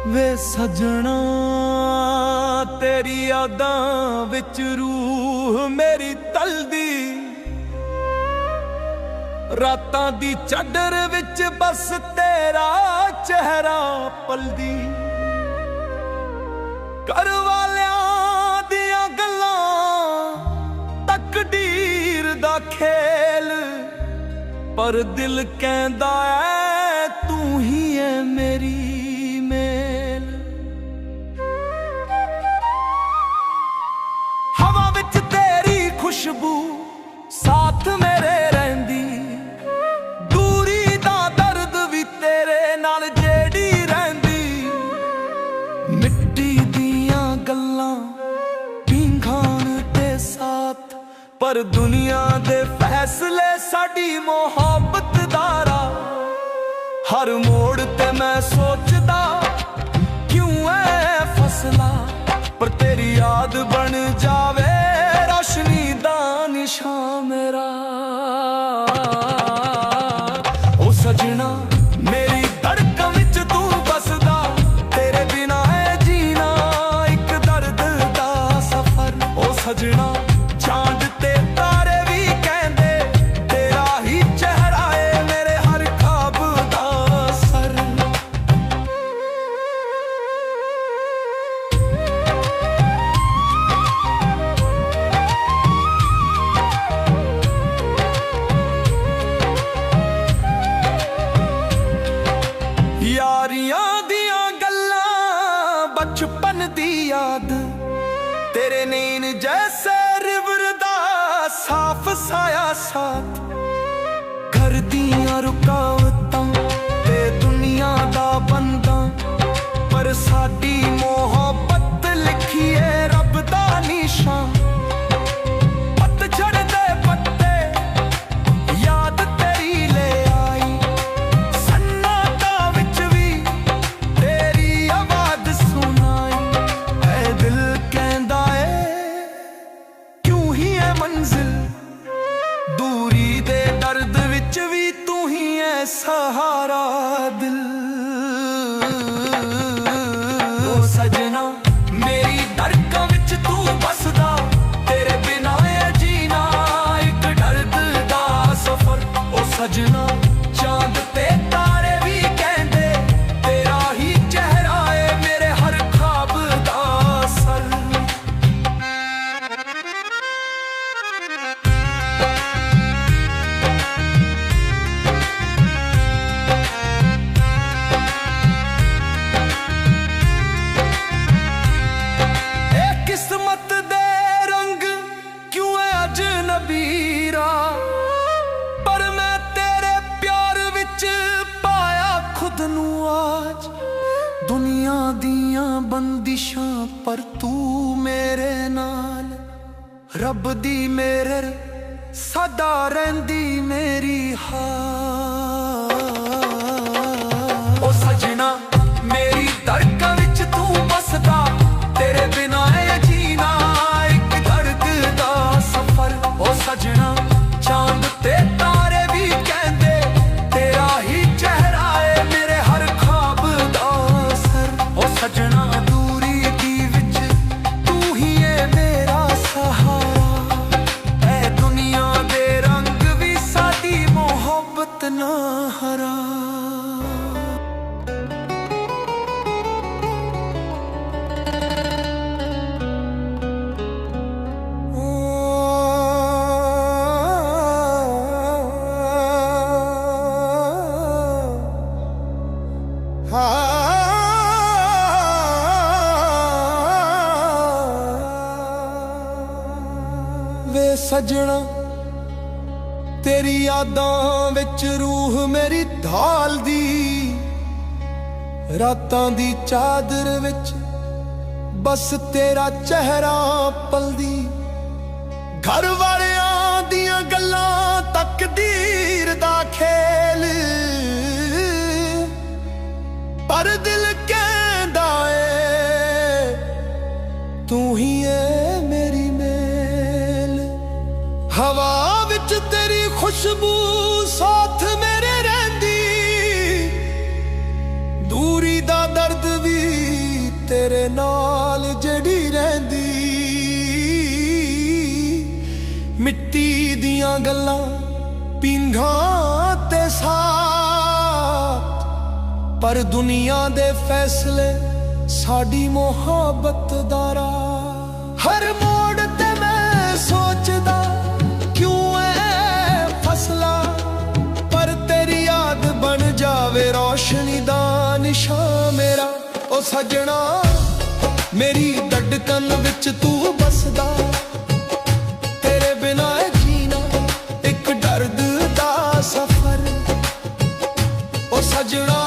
वे सजना तेरी यादां विच रूह मेरी तलदी, रातां दी चादर विच बस तेरा चेहरा पलदी। घर वालियां दियां गल्लां तकदीर दा खेल, पर दिल कहंदा ऐ तू ही है मेरी मेल। हवा विच तेरी खुशबू साथ मेरे रहिंदी, दूरी दा दर्द भी तेरे नाल जेड़ी रहिंदी। मिट्टी दियां गल्लां पींघान ते साथ, पर दुनिया दे फैसले साडी मोहब्बत दारा। हर मोड़ ते मैं सोचदा क्यों है फसला, पर तेरी याद बन जावे रोशनी दा निशान मेरा। ओ सजना मेरी धड़कन विच तू बसदा, तेरे बिना है जीना एक दर्द दा सफर। ओ सजना चांद ते तारे भी कहंदे तेरा ही चेहरा है मेरे हर ख्वाब दा सर। यारियां दियां गल्लां बचपन दी याद, तेरे नीन जैसे रिवर दा साफ साया साथ। घर दियां रुकावटां ते दुनिया दा बंदा, पर साडी मोहब्बत लिखिए रब दा निशान। पतझड़ दे पत्ते याद तेरी ले आई, सन्नाटा विच भी तेरी आवाज सुनाई। ऐ दिल कहंदा ऐ क्यों ही है मंजिल, दूरी दे दर्द विच भी तू ही है सहारा दिल। ओ सजना मेरी धड़कन विच तू बसदा, तेरे बिना है जीना एक दर्द दा सफर। ओ सजना चांद ते तारे भी कहंदे तेरा ही चेहरा है मेरे हर ख्वाब दा सर। किस्मत दे रंग क्यों है अजनबीरा, पर मैं तेरे प्यार विच पाया खुद नू आज। दुनिया दियां बंदिशां पर तू मेरे नाल, रब दी मेरे सदा रहिंदी मेरी हाल। ओ सजना मेरी धड़कन विच तू बसदा, तेरे बिना है जीना एक दर्द दा सफर। ओ सजना चांद ते तारे भी कहंदे तेरा ही चेहरा है मेरे हर ख्वाब दा सर। ओ सजना दूरी दी विच तू ही है मेरा सहारा, ऐ दुनिया दे रंग भी साडी मोहब्बत ना हरा। वे सजना तेरी यादां विच रूह मेरी ढालदी, रातां दी चादर विच बस तेरा चेहरा पलदी। घर वालियां दियां गल्लां तकदीर दा खेल, पर दिल कहंदा ऐ तू ही है मेरी मेल। हवा विच तेरी खुशबू साथ मेरे रहंदी, दूरी दा दर्द भी तेरे नाल जड़ी रहंदी। मिट्टी दियां गल्लां पींघां ते साथ, पर दुनिया दे फैसले साडी मोहब्बत दा राह। हर मोड़ ते मैं सोचदा क्यों ऐ फसला, पर तेरी याद बन जावे रोशनी दा निशान मेरा। ओ सजना मेरी धड़कन विच तू बसदा, तेरे बिना जीना एक दर्द दा सफर। ओ सजना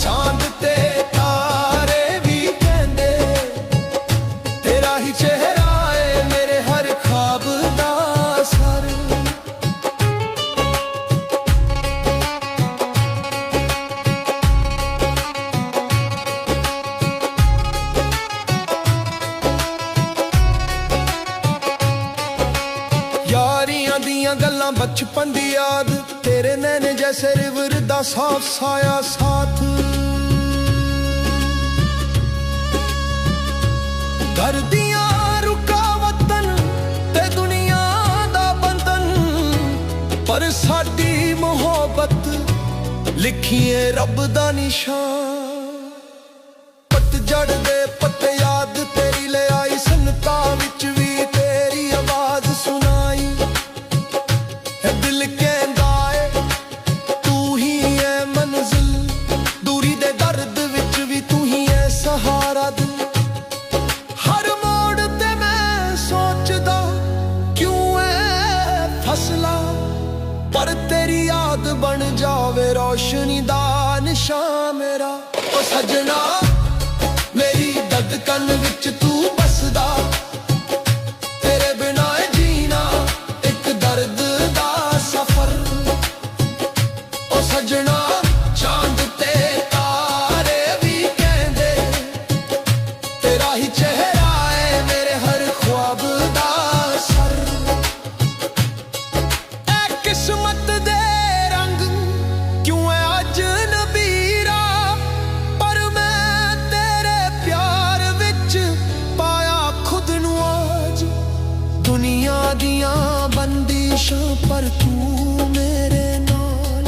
चांद ते तारे भी कहंदे, तेरा ही चेहरा है मेरे हर ख्वाब दा असर। यारियां दियां गल्लां बचपन दी याद, तेरे नैने जैसे रिवर दा साफ साया साथ। घर दियां रुकावटां ते दुनिया दा बंधन, पर साडी मोहब्बत लिखिए रब दा निशान। पतझड़ दे पत्ते याद तेरी ले आई, सनता विच भी तेरी आवाज सुनाई। दिल कहंदा है तू ही है मंजिल, दूरी दे दर्द विच भी तू ही है सहारा दिल। हर मोड़ ते मैं सोचदा क्यों है फसला, पर तेरी याद बन जावे रोशनी दा निशान मेरा। ओ सजना मेरी धड़कन विच तू बसदा, तेरे बिना जीना एक दर्द दा सफर। ओ सजना चांद ते तारे भी कहंदे, तेरा ही चेहरा है मेरे हर ख्वाब दा असर। ऐ किस्मत दे रंग क्यों है अज नबीरा, पर मैं तेरे प्यार विच पाया खुद नू आज। दुनिया दियां बंदिशां पर तू मेरे नाल,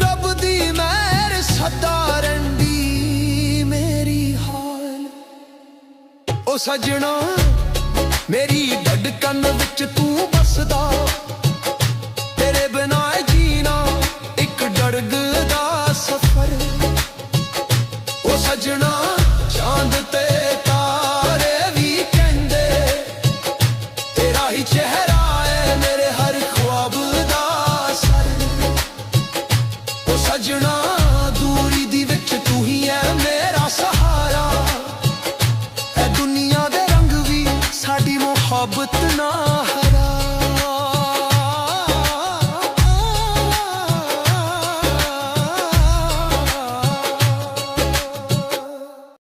रब दी मेहर सदा रंडी मेरी हाल। ओ सजना मेरी धड़कन विच तू बसदा, तेरे बिना जीना एक दर्द दा सफर। ओ सजना चांद ते तारे भी कहंदे, तेरा ही चेहरा है मेरे हर ख्वाब दा असर। ओ सजना दूरी दी विच तू ही है मेरा सहारा, है दुनिया दे रंग भी साडी मोहब्बत